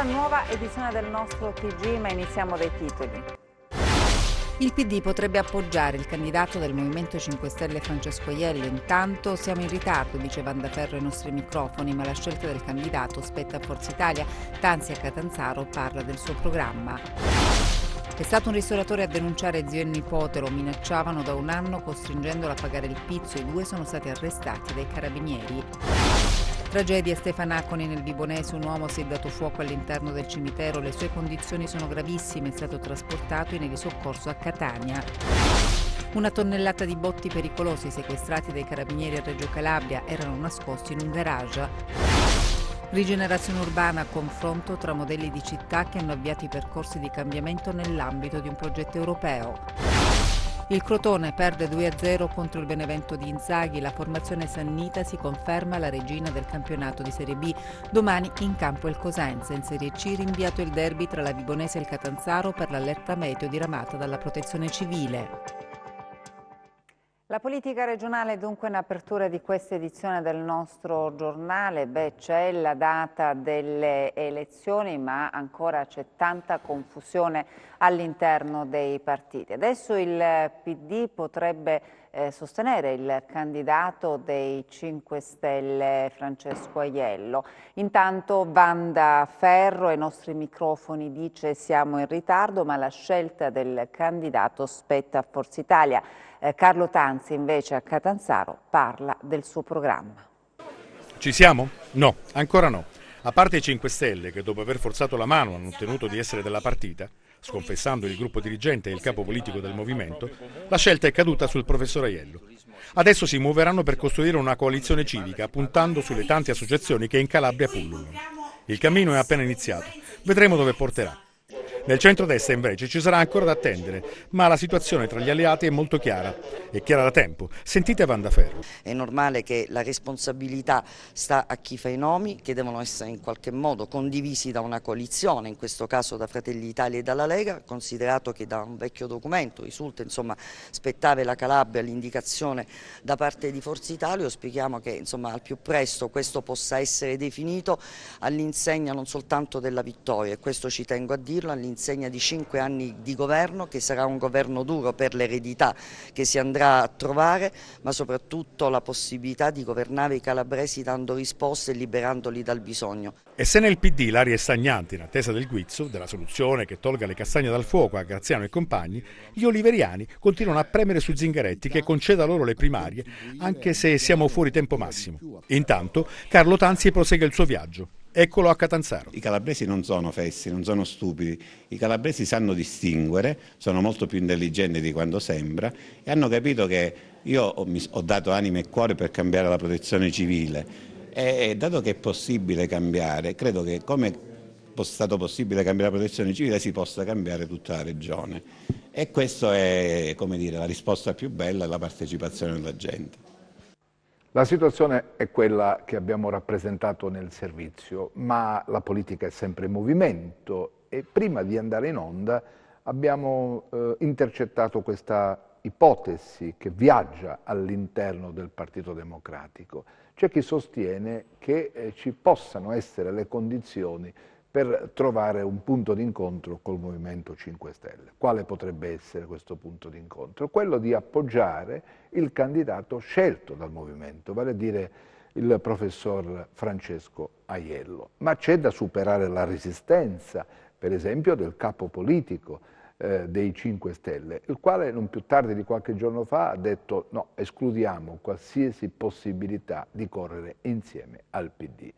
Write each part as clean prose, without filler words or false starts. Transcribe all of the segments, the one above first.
Ora nuova edizione del nostro TG, ma iniziamo dai titoli. Il PD potrebbe appoggiare il candidato del Movimento 5 Stelle Francesco Aiello. Intanto siamo in ritardo, dice Vandaferro ai nostri microfoni, ma la scelta del candidato spetta a Forza Italia. Tanzi a Catanzaro parla del suo programma. È stato un ristoratore a denunciare zio e nipote, lo minacciavano da un anno costringendolo a pagare il pizzo. I due sono stati arrestati dai carabinieri. Tragedia a Stefanaconi nel Vibonese, un uomo si è dato fuoco all'interno del cimitero, le sue condizioni sono gravissime, è stato trasportato in elisoccorso a Catania. Una tonnellata di botti pericolosi sequestrati dai carabinieri a Reggio Calabria erano nascosti in un garage. Rigenerazione urbana, confronto tra modelli di città che hanno avviato i percorsi di cambiamento nell'ambito di un progetto europeo. Il Crotone perde 2-0 contro il Benevento di Inzaghi, la formazione sannita si conferma la regina del campionato di Serie B. Domani in campo il Cosenza, in Serie C rinviato il derby tra la Vibonese e il Catanzaro per l'allerta meteo diramata dalla Protezione Civile. La politica regionale dunque in apertura di questa edizione del nostro giornale. C'è la data delle elezioni, ma ancora c'è tanta confusione all'interno dei partiti. Adesso il PD potrebbe sostenere il candidato dei 5 Stelle Francesco Aiello. Intanto Vandaferro ai nostri microfoni dice siamo in ritardo, ma la scelta del candidato spetta a Forza Italia. Carlo Tanzi invece a Catanzaro parla del suo programma. Ci siamo? No, ancora no. A parte i 5 Stelle che dopo aver forzato la mano hanno ottenuto di essere della partita, sconfessando il gruppo dirigente e il capo politico del movimento, la scelta è caduta sul professor Aiello. Adesso si muoveranno per costruire una coalizione civica puntando sulle tante associazioni che in Calabria pullulano. Il cammino è appena iniziato, vedremo dove porterà. Nel centrodestra invece ci sarà ancora da attendere, ma la situazione tra gli alleati è molto chiara, è chiara da tempo. Sentite Vandaferro. È normale che la responsabilità sta a chi fa i nomi, che devono essere in qualche modo condivisi da una coalizione, in questo caso da Fratelli d'Italia e dalla Lega, considerato che da un vecchio documento risulta spettare la Calabria l'indicazione da parte di Forza Italia. Auspichiamo che al più presto questo possa essere definito all'insegna non soltanto della vittoria, e questo ci tengo a dirlo, all'insegna di 5 anni di governo, che sarà un governo duro per l'eredità che si andrà a trovare, ma soprattutto la possibilità di governare i calabresi dando risposte e liberandoli dal bisogno. E se nel PD l'aria è stagnante in attesa del guizzo, della soluzione che tolga le castagne dal fuoco a Graziano e compagni, gli oliveriani continuano a premere su Zingaretti che conceda loro le primarie, anche se siamo fuori tempo massimo. Intanto Carlo Tanzi prosegue il suo viaggio. Eccolo a Catanzaro. I calabresi non sono fessi, non sono stupidi, i calabresi sanno distinguere, sono molto più intelligenti di quanto sembra e hanno capito che io ho dato anima e cuore per cambiare la protezione civile e dato che è possibile cambiare, credo che come è stato possibile cambiare la protezione civile si possa cambiare tutta la regione e questa è, la risposta più bella, la partecipazione della gente. La situazione è quella che abbiamo rappresentato nel servizio, ma la politica è sempre in movimento e prima di andare in onda abbiamo intercettato questa ipotesi che viaggia all'interno del Partito Democratico. C'è chi sostiene che ci possano essere le condizioni per trovare un punto d'incontro col Movimento 5 Stelle. Quale potrebbe essere questo punto d'incontro? Quello di appoggiare il candidato scelto dal Movimento, vale a dire il professor Francesco Aiello. Ma c'è da superare la resistenza, per esempio, del capo politico dei 5 Stelle, il quale non più tardi di qualche giorno fa ha detto no, escludiamo qualsiasi possibilità di correre insieme al PD.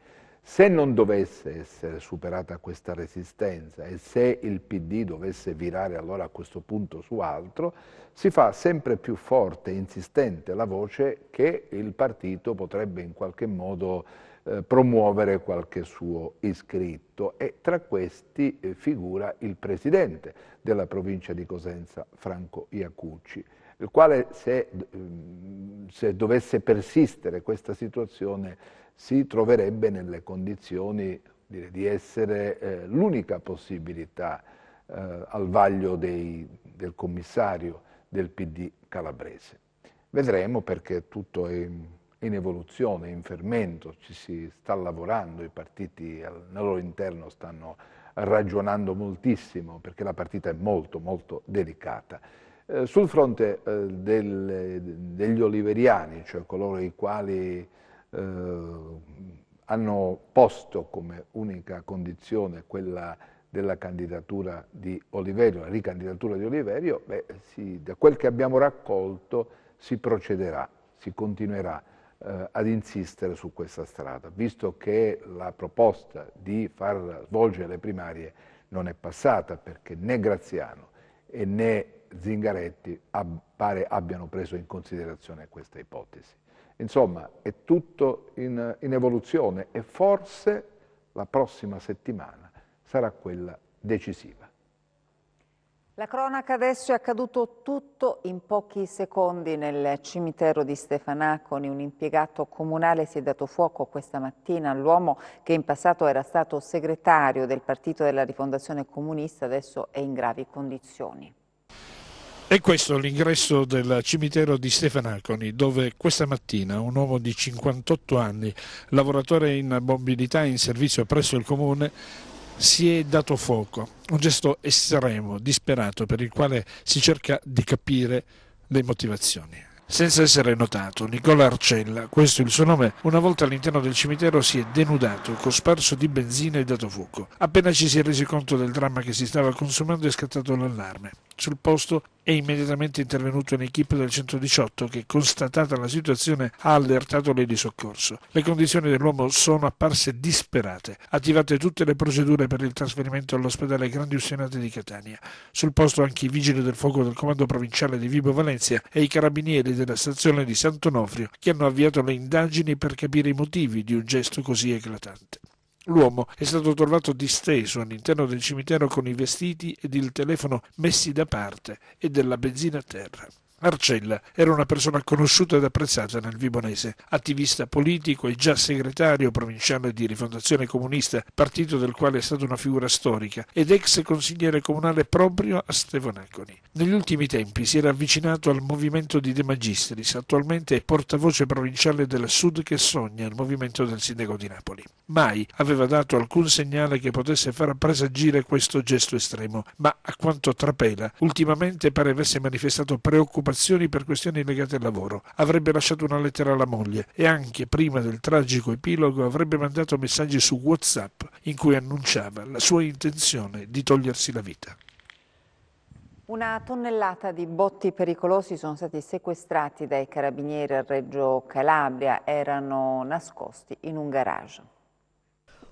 Se non dovesse essere superata questa resistenza e se il PD dovesse virare allora a questo punto su altro, si fa sempre più forte e insistente la voce che il partito potrebbe in qualche modo promuovere qualche suo iscritto e tra questi figura il presidente della provincia di Cosenza, Franco Iacucci, il quale se dovesse persistere questa situazione si troverebbe nelle condizioni di essere l'unica possibilità al vaglio del commissario del PD calabrese. Vedremo perché tutto è in evoluzione, in fermento, ci si sta lavorando, i partiti nel loro interno stanno ragionando moltissimo perché la partita è molto molto delicata. Sul fronte degli oliveriani, cioè coloro i quali hanno posto come unica condizione quella della candidatura di Oliverio, la ricandidatura di Oliverio, da quel che abbiamo raccolto si procederà, si continuerà ad insistere su questa strada, visto che la proposta di far svolgere le primarie non è passata perché né Graziano né Zingaretti pare abbiano preso in considerazione questa ipotesi. Insomma, è tutto in evoluzione e forse la prossima settimana sarà quella decisiva. La cronaca adesso è accaduto tutto in pochi secondi nel cimitero di Stefanaconi. Un impiegato comunale si è dato fuoco questa mattina all'uomo che in passato era stato segretario del Partito della Rifondazione Comunista, adesso è in gravi condizioni. E questo è l'ingresso del cimitero di Stefanaconi, dove questa mattina un uomo di 58 anni, lavoratore in mobilità in servizio presso il comune, si è dato fuoco. Un gesto estremo, disperato, per il quale si cerca di capire le motivazioni. Senza essere notato, Nicola Arcella, questo è il suo nome, una volta all'interno del cimitero si è denudato, cosparso di benzina e dato fuoco. Appena ci si è resi conto del dramma che si stava consumando è scattato l'allarme. Sul posto è immediatamente intervenuto un'equipe del 118 che, constatata la situazione, ha allertato le di soccorso. Le condizioni dell'uomo sono apparse disperate. Attivate tutte le procedure per il trasferimento all'ospedale Grandi Ustionati di Catania. Sul posto anche i vigili del fuoco del comando provinciale di Vibo Valentia e i carabinieri della stazione di Sant'Onofrio che hanno avviato le indagini per capire i motivi di un gesto così eclatante. L'uomo è stato trovato disteso all'interno del cimitero con i vestiti ed il telefono messi da parte e della benzina a terra. Arcella era una persona conosciuta ed apprezzata nel Vibonese, attivista politico e già segretario provinciale di Rifondazione Comunista, partito del quale è stata una figura storica, ed ex consigliere comunale proprio a Stefanaconi. Negli ultimi tempi si era avvicinato al movimento di De Magistris, attualmente è portavoce provinciale del Sud che sogna, il movimento del sindaco di Napoli. Mai aveva dato alcun segnale che potesse far presagire questo gesto estremo, ma a quanto trapela, ultimamente pare avesse manifestato preoccupazioni per questioni legate al lavoro. Avrebbe lasciato una lettera alla moglie e anche prima del tragico epilogo avrebbe mandato messaggi su WhatsApp in cui annunciava la sua intenzione di togliersi la vita. Una tonnellata di botti pericolosi sono stati sequestrati dai carabinieri a Reggio Calabria, erano nascosti in un garage.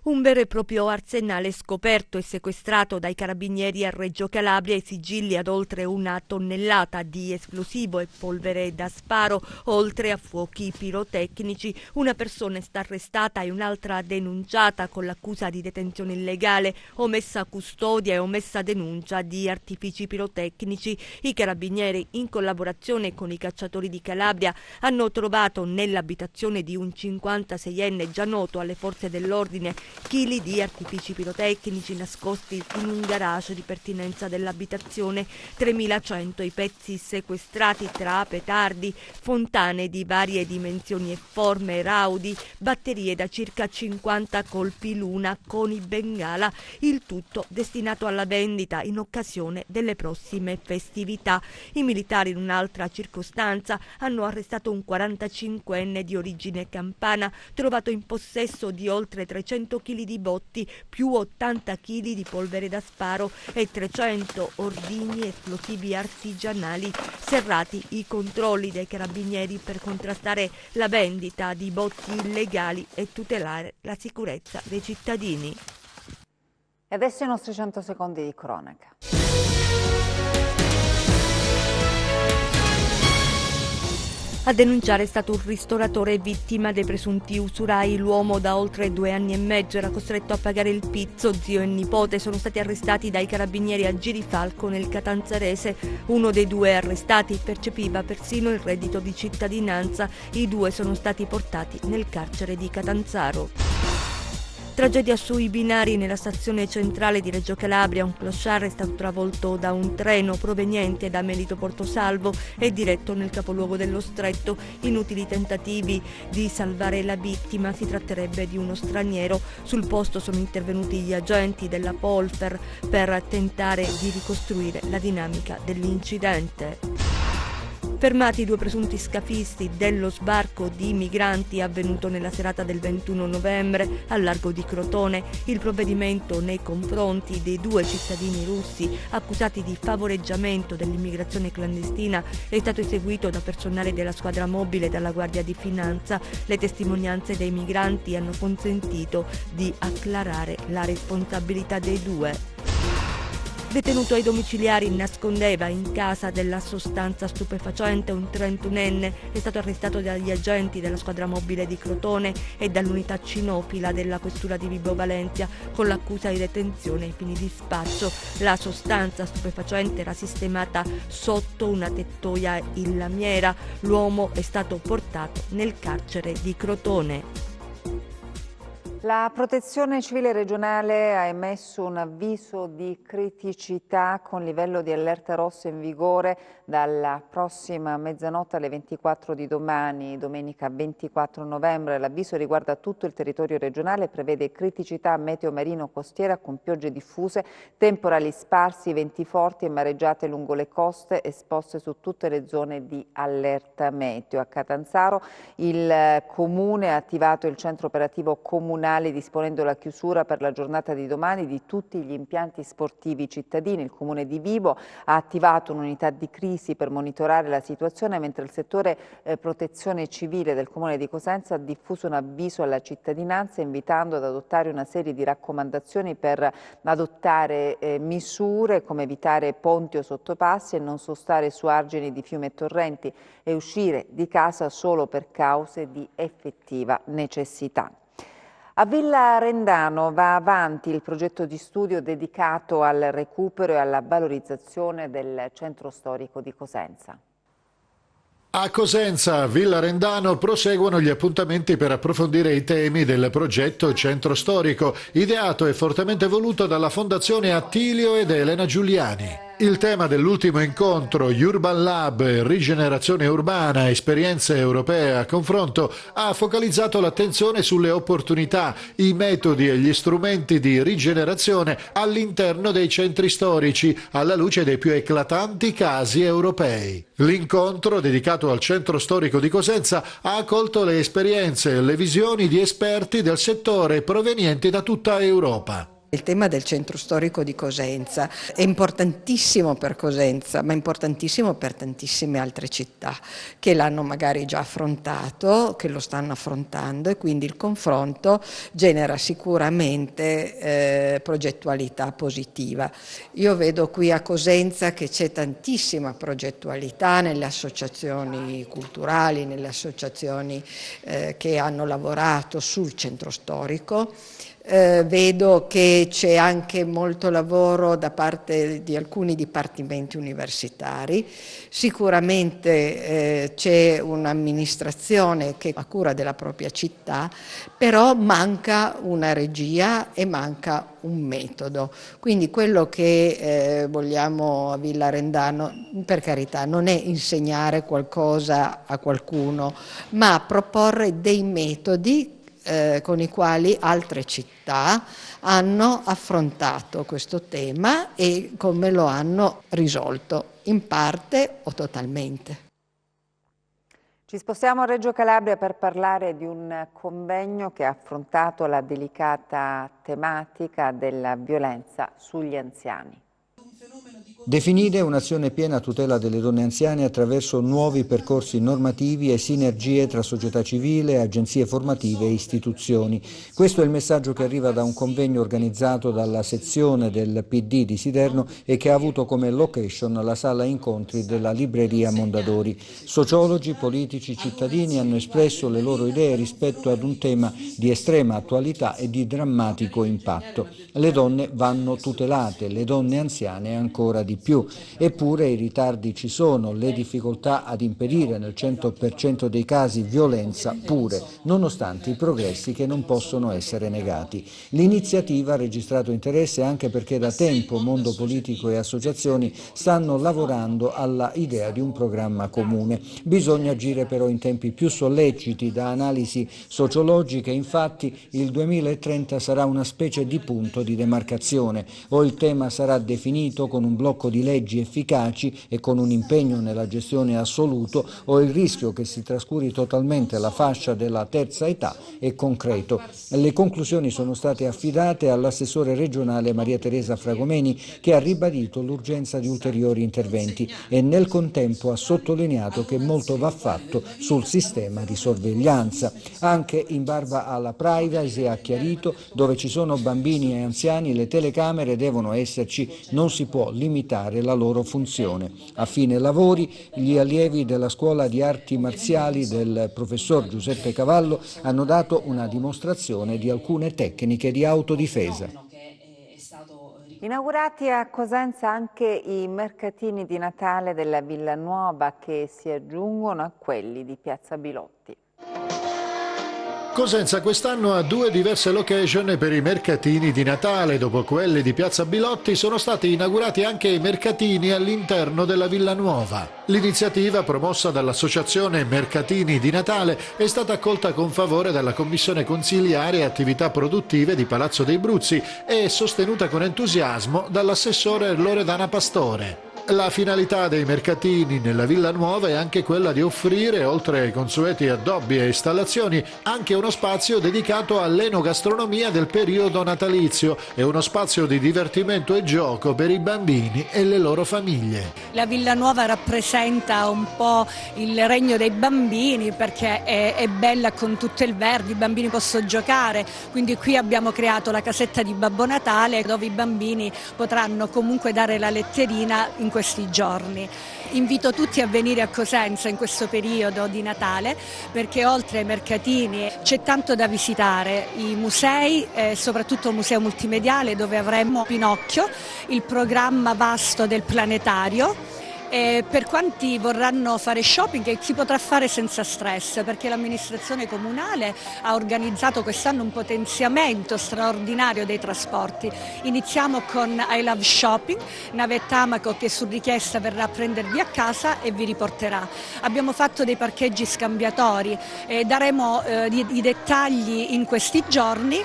Un vero e proprio arsenale scoperto e sequestrato dai carabinieri a Reggio Calabria, i sigilli ad oltre una tonnellata di esplosivo e polvere da sparo, oltre a fuochi pirotecnici. Una persona è stata arrestata e un'altra denunciata con l'accusa di detenzione illegale, omessa custodia e omessa denuncia di artifici pirotecnici. I carabinieri, in collaborazione con i cacciatori di Calabria, hanno trovato nell'abitazione di un 56enne già noto alle forze dell'ordine chili di artifici pirotecnici nascosti in un garage di pertinenza dell'abitazione, 3.100 i pezzi sequestrati tra petardi, fontane di varie dimensioni e forme, raudi, batterie da circa 50 colpi l'una con i bengala, il tutto destinato alla vendita in occasione delle prossime festività. I militari in un'altra circostanza hanno arrestato un 45enne di origine campana, trovato in possesso di oltre 300 kg di botti più 80 kg di polvere da sparo e 300 ordigni esplosivi artigianali. Serrati i controlli dei carabinieri per contrastare la vendita di botti illegali e tutelare la sicurezza dei cittadini. E adesso i nostri 100 secondi di cronaca. A denunciare è stato un ristoratore vittima dei presunti usurai. L'uomo da oltre 2 anni e mezzo era costretto a pagare il pizzo. Zio e nipote sono stati arrestati dai carabinieri a Girifalco nel Catanzarese. Uno dei 2 arrestati percepiva persino il reddito di cittadinanza. I 2 sono stati portati nel carcere di Catanzaro. Tragedia sui binari nella stazione centrale di Reggio Calabria. Un clochard è stato travolto da un treno proveniente da Melito Portosalvo e diretto nel capoluogo dello stretto. Inutili tentativi di salvare la vittima, si tratterebbe di uno straniero. Sul posto sono intervenuti gli agenti della Polfer per tentare di ricostruire la dinamica dell'incidente. Fermati 2 presunti scafisti dello sbarco di migranti avvenuto nella serata del 21 novembre al largo di Crotone. Il provvedimento nei confronti dei 2 cittadini russi accusati di favoreggiamento dell'immigrazione clandestina è stato eseguito da personale della squadra mobile della Guardia di Finanza. Le testimonianze dei migranti hanno consentito di acclarare la responsabilità dei 2. Detenuto ai domiciliari, nascondeva in casa della sostanza stupefacente. Un 31enne è stato arrestato dagli agenti della squadra mobile di Crotone e dall'unità cinofila della questura di Vibo Valentia con l'accusa di detenzione ai fini di spaccio. La sostanza stupefacente era sistemata sotto una tettoia in lamiera. L'uomo è stato portato nel carcere di Crotone. La Protezione Civile regionale ha emesso un avviso di criticità con livello di allerta rossa in vigore dalla prossima mezzanotte alle 24 di domani, domenica 24 novembre. L'avviso riguarda tutto il territorio regionale e prevede criticità meteo marino costiera con piogge diffuse, temporali sparsi, venti forti e mareggiate lungo le coste esposte su tutte le zone di allerta meteo. A Catanzaro il Comune ha attivato il centro operativo comunale disponendo la chiusura per la giornata di domani di tutti gli impianti sportivi cittadini. Il Comune di Vibo ha attivato un'unità di crisi per monitorare la situazione, mentre il settore protezione civile del Comune di Cosenza ha diffuso un avviso alla cittadinanza invitando ad adottare una serie di raccomandazioni per adottare misure come evitare ponti o sottopassi e non sostare su argini di fiumi e torrenti e uscire di casa solo per cause di effettiva necessità. A Villa Rendano va avanti il progetto di studio dedicato al recupero e alla valorizzazione del centro storico di Cosenza. A Cosenza, Villa Rendano, proseguono gli appuntamenti per approfondire i temi del progetto Centro Storico, ideato e fortemente voluto dalla Fondazione Attilio ed Elena Giuliani. Il tema dell'ultimo incontro, Urban Lab, rigenerazione urbana, esperienze europee a confronto, ha focalizzato l'attenzione sulle opportunità, i metodi e gli strumenti di rigenerazione all'interno dei centri storici, alla luce dei più eclatanti casi europei. L'incontro, dedicato al centro storico di Cosenza, ha accolto le esperienze e le visioni di esperti del settore provenienti da tutta Europa. Il tema del centro storico di Cosenza è importantissimo per Cosenza, ma importantissimo per tantissime altre città che l'hanno magari già affrontato, che lo stanno affrontando, e quindi il confronto genera sicuramente progettualità positiva. Io vedo qui a Cosenza che c'è tantissima progettualità nelle associazioni culturali, nelle associazioni che hanno lavorato sul centro storico. Vedo che c'è anche molto lavoro da parte di alcuni dipartimenti universitari, sicuramente c'è un'amministrazione che ha cura della propria città, però manca una regia e manca un metodo. Quindi quello che vogliamo a Villa Rendano, per carità, non è insegnare qualcosa a qualcuno, ma proporre dei metodi con i quali altre città hanno affrontato questo tema e come lo hanno risolto, in parte o totalmente. Ci spostiamo a Reggio Calabria per parlare di un convegno che ha affrontato la delicata tematica della violenza sugli anziani. Definire un'azione piena a tutela delle donne anziane attraverso nuovi percorsi normativi e sinergie tra società civile, agenzie formative e istituzioni. Questo è il messaggio che arriva da un convegno organizzato dalla sezione del PD di Siderno e che ha avuto come location la sala incontri della libreria Mondadori. Sociologi, politici, cittadini hanno espresso le loro idee rispetto ad un tema di estrema attualità e di drammatico impatto. Le donne vanno tutelate, le donne anziane ancora di di più. Eppure i ritardi ci sono, le difficoltà ad impedire nel 100% dei casi violenza pure, nonostante i progressi che non possono essere negati. L'iniziativa ha registrato interesse anche perché da tempo mondo politico e associazioni stanno lavorando alla idea di un programma comune. Bisogna agire però in tempi più solleciti. Da analisi sociologiche, infatti, il 2030 sarà una specie di punto di demarcazione. O il tema sarà definito con un blocco di leggi efficaci e con un impegno nella gestione assoluto, o il rischio che si trascuri totalmente la fascia della terza età è concreto. Le conclusioni sono state affidate all'assessore regionale Maria Teresa Fragomeni, che ha ribadito l'urgenza di ulteriori interventi e nel contempo ha sottolineato che molto va fatto sul sistema di sorveglianza. Anche in barba alla privacy ha chiarito: dove ci sono bambini e anziani le telecamere devono esserci, non si può limitare la loro funzione. A fine lavori gli allievi della scuola di arti marziali del professor Giuseppe Cavallo hanno dato una dimostrazione di alcune tecniche di autodifesa. Inaugurati a Cosenza anche i mercatini di Natale della Villa Nuova, che si aggiungono a quelli di Piazza Bilotti. Cosenza quest'anno ha due diverse location per i mercatini di Natale. Dopo quelli di Piazza Bilotti sono stati inaugurati anche i mercatini all'interno della Villa Nuova. L'iniziativa, promossa dall'associazione Mercatini di Natale, è stata accolta con favore dalla Commissione Consiliare Attività Produttive di Palazzo dei Bruzzi e sostenuta con entusiasmo dall'assessore Loredana Pastore. La finalità dei mercatini nella Villa Nuova è anche quella di offrire, oltre ai consueti addobbi e installazioni, anche uno spazio dedicato all'enogastronomia del periodo natalizio e uno spazio di divertimento e gioco per i bambini e le loro famiglie. La Villa Nuova rappresenta un po' il regno dei bambini, perché è bella con tutto il verde, i bambini possono giocare, quindi qui abbiamo creato la casetta di Babbo Natale dove i bambini potranno comunque dare la letterina in questi giorni. Invito tutti a venire a Cosenza in questo periodo di Natale, perché oltre ai mercatini c'è tanto da visitare, i musei, soprattutto il museo multimediale dove avremo Pinocchio, il programma vasto del planetario. Per quanti vorranno fare shopping si potrà fare senza stress, perché l'amministrazione comunale ha organizzato quest'anno un potenziamento straordinario dei trasporti. Iniziamo con I Love Shopping, navetta Amaco che su richiesta verrà a prendervi a casa e vi riporterà. Abbiamo fatto dei parcheggi scambiatori, daremo i dettagli in questi giorni,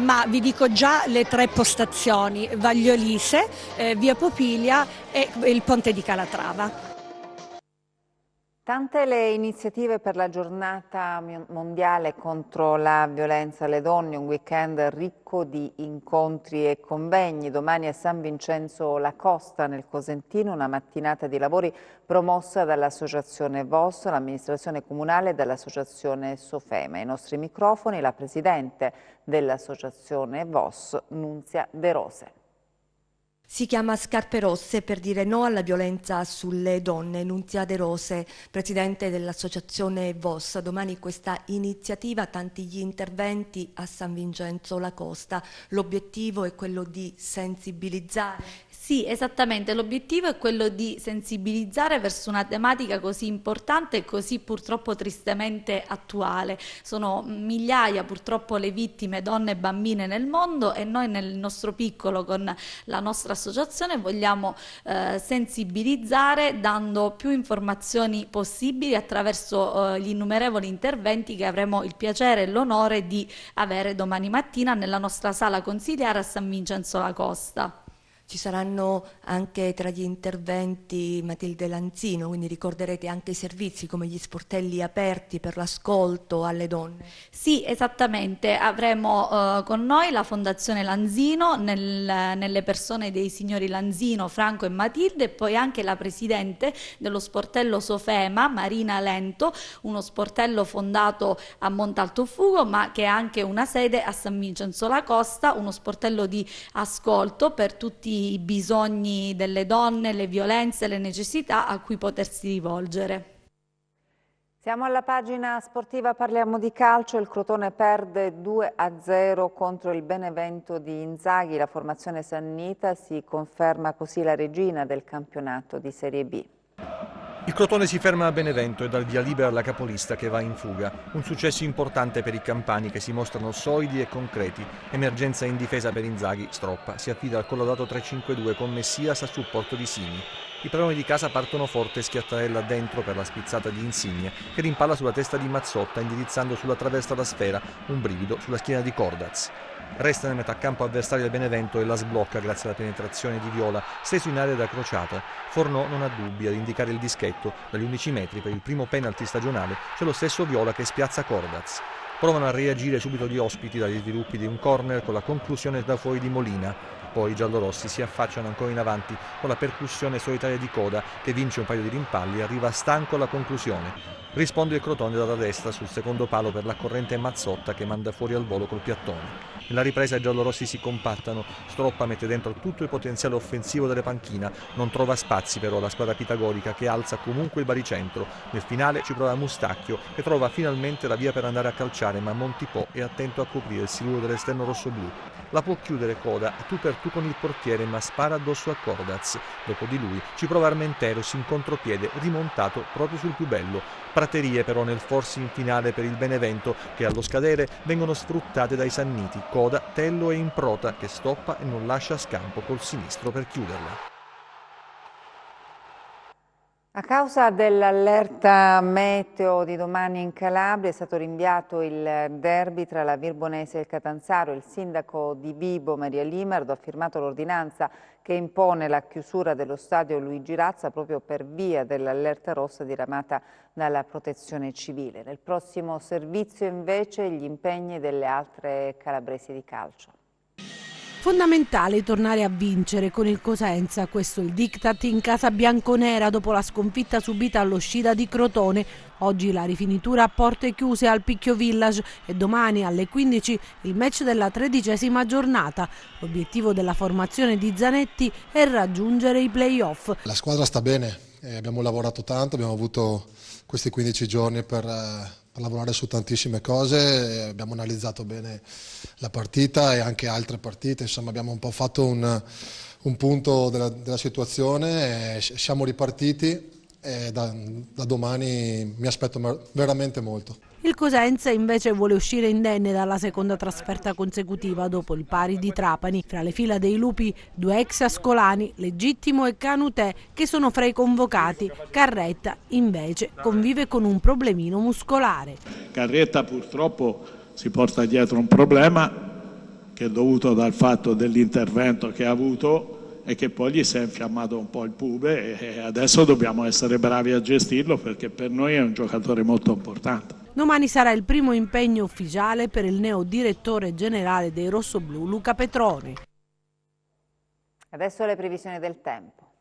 ma vi dico già le 3 postazioni: Vagliolise, via Popilia e il ponte di Calatrava. Tante le iniziative per la giornata mondiale contro la violenza alle donne, un weekend ricco di incontri e convegni. Domani a San Vincenzo La Costa nel Cosentino, una mattinata di lavori promossa dall'associazione VOS, l'amministrazione comunale e dall'associazione Sofema. Ai nostri microfoni la presidente dell'associazione VOS, Nunzia De Rose. Si chiama Scarpe Rosse per dire no alla violenza sulle donne. Nunzia De Rose, presidente dell'associazione VOS. Domani questa iniziativa, tanti gli interventi a San Vincenzo La Costa. L'obiettivo è quello di sensibilizzare. Sì, esattamente, l'obiettivo è quello di sensibilizzare verso una tematica così importante e così purtroppo tristemente attuale. Sono migliaia purtroppo le vittime, donne e bambine nel mondo, e noi nel nostro piccolo con la nostra associazione vogliamo sensibilizzare dando più informazioni possibili attraverso gli innumerevoli interventi che avremo il piacere e l'onore di avere domani mattina nella nostra sala consiliare a San Vincenzo La Costa. Ci saranno anche tra gli interventi Matilde Lanzino, quindi ricorderete anche i servizi come gli sportelli aperti per l'ascolto alle donne. Sì, esattamente, avremo con noi la Fondazione Lanzino nelle persone dei signori Lanzino, Franco e Matilde, e poi anche la presidente dello sportello Sofema, Marina Lento, uno sportello fondato a Montaltofugo ma che ha anche una sede a San Vincenzo La Costa, uno sportello di ascolto per tutti i bisogni delle donne, le violenze, le necessità a cui potersi rivolgere. Siamo alla pagina sportiva, parliamo di calcio. Il Crotone perde 2-0 contro il Benevento di Inzaghi. La formazione sannita si conferma così la regina del campionato di Serie B. Il Crotone si ferma a Benevento e dal via libera alla capolista che va in fuga. Un successo importante per i campani che si mostrano solidi e concreti. Emergenza in difesa per Inzaghi, Stroppa si affida al collaudato 3-5-2 con Messias a supporto di Simi. I padroni di casa partono forte, Schiattarella dentro per la spizzata di Insigne che rimpalla sulla testa di Mazzotta indirizzando sulla traversa la sfera, un brivido sulla schiena di Cordaz. Resta nel metà campo avversario del Benevento e la sblocca grazie alla penetrazione di Viola, steso in area da crociata. Fornò non ha dubbi ad indicare il dischetto. Dagli 11 metri per il primo penalty stagionale c'è lo stesso Viola che spiazza Cordaz. Provano a reagire subito gli ospiti dagli sviluppi di un corner con la conclusione da fuori di Molina. Poi i giallorossi si affacciano ancora in avanti con la percussione solitaria di Coda che vince un paio di rimpalli e arriva stanco alla conclusione. Risponde il Crotone dalla destra sul secondo palo per la corrente Mazzotta che manda fuori al volo col piattone. Nella ripresa i giallorossi si compattano, Stroppa mette dentro tutto il potenziale offensivo delle panchina, non trova spazi però la squadra pitagorica che alza comunque il baricentro. Nel finale ci prova Mustacchio che trova finalmente la via per andare a calciare, ma Montipò è attento a coprire il siluro dell'esterno rossoblù. La può chiudere Coda tu per tu con il portiere, ma spara addosso a Cordaz. Dopo di lui ci prova Armenteros in contropiede rimontato proprio sul più bello. Praterie però nel forcing finale per il Benevento che allo scadere vengono sfruttate dai sanniti Coda, Tello e Improta che stoppa e non lascia scampo col sinistro per chiuderla. A causa dell'allerta meteo di domani in Calabria è stato rinviato il derby tra la Virbonese e il Catanzaro. Il sindaco di Vibo, Maria Limerdo, ha firmato l'ordinanza che impone la chiusura dello stadio Luigi Razza proprio per via dell'allerta rossa diramata dalla Protezione Civile. Nel prossimo servizio invece gli impegni delle altre calabresi di calcio. Fondamentale tornare a vincere con il Cosenza, questo è il diktat in casa bianconera dopo la sconfitta subita allo Scida di Crotone. Oggi la rifinitura a porte chiuse al Picchio Village e domani alle 15 il match della 13ª giornata. L'obiettivo della formazione di Zanetti è raggiungere i play-off. La squadra sta bene, abbiamo lavorato tanto, abbiamo avuto questi 15 giorni per lavorare su tantissime cose, abbiamo analizzato bene la partita e anche altre partite, insomma abbiamo un po' fatto un punto della situazione, siamo ripartiti e da domani mi aspetto veramente molto. Il Cosenza invece vuole uscire indenne dalla seconda trasferta consecutiva dopo il pari di Trapani. Fra le fila dei lupi 2 ex ascolani, Legittimo e Canutè, che sono fra i convocati. Carretta invece convive con un problemino muscolare. Carretta purtroppo si porta dietro un problema che è dovuto dal fatto dell'intervento che ha avuto e che poi gli si è infiammato un po' il pube e adesso dobbiamo essere bravi a gestirlo perché per noi è un giocatore molto importante. Domani sarà il primo impegno ufficiale per il neo direttore generale dei rossoblù Luca Petroni. Adesso le previsioni del tempo.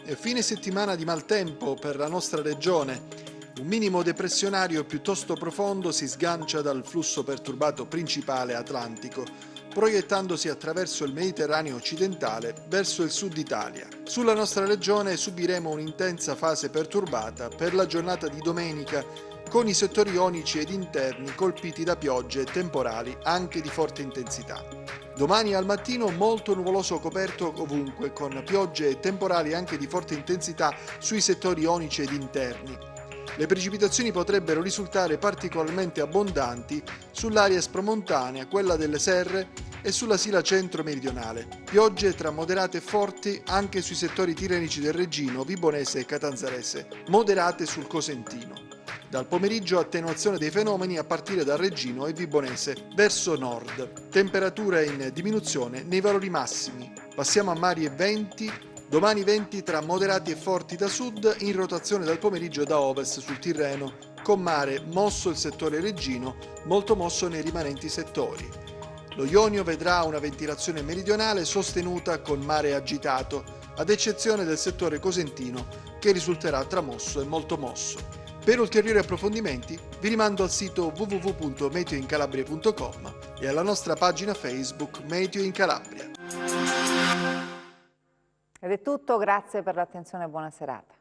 È fine settimana di maltempo per la nostra regione. Un minimo depressionario piuttosto profondo si sgancia dal flusso perturbato principale atlantico, proiettandosi attraverso il Mediterraneo occidentale verso il sud Italia. Sulla nostra regione subiremo un'intensa fase perturbata per la giornata di domenica, con i settori ionici ed interni colpiti da piogge e temporali anche di forte intensità. Domani al mattino molto nuvoloso coperto ovunque, con piogge e temporali anche di forte intensità sui settori ionici ed interni. Le precipitazioni potrebbero risultare particolarmente abbondanti sull'area espromontanea, quella delle Serre e sulla Sila centro-meridionale. Piogge tra moderate e forti anche sui settori tirrenici del Reggino, Vibonese e Catanzarese, moderate sul Cosentino. Dal pomeriggio attenuazione dei fenomeni a partire dal Reggino e Vibonese verso nord. Temperature in diminuzione nei valori massimi. Passiamo a mari e venti. Domani venti tra moderati e forti da sud, in rotazione dal pomeriggio da ovest sul Tirreno, con mare mosso il settore Reggino, molto mosso nei rimanenti settori. Lo Ionio vedrà una ventilazione meridionale sostenuta con mare agitato, ad eccezione del settore cosentino, che risulterà tra mosso e molto mosso. Per ulteriori approfondimenti vi rimando al sito www.meteoincalabria.com e alla nostra pagina Facebook Meteo in Calabria. Ed è tutto, grazie per l'attenzione e buona serata.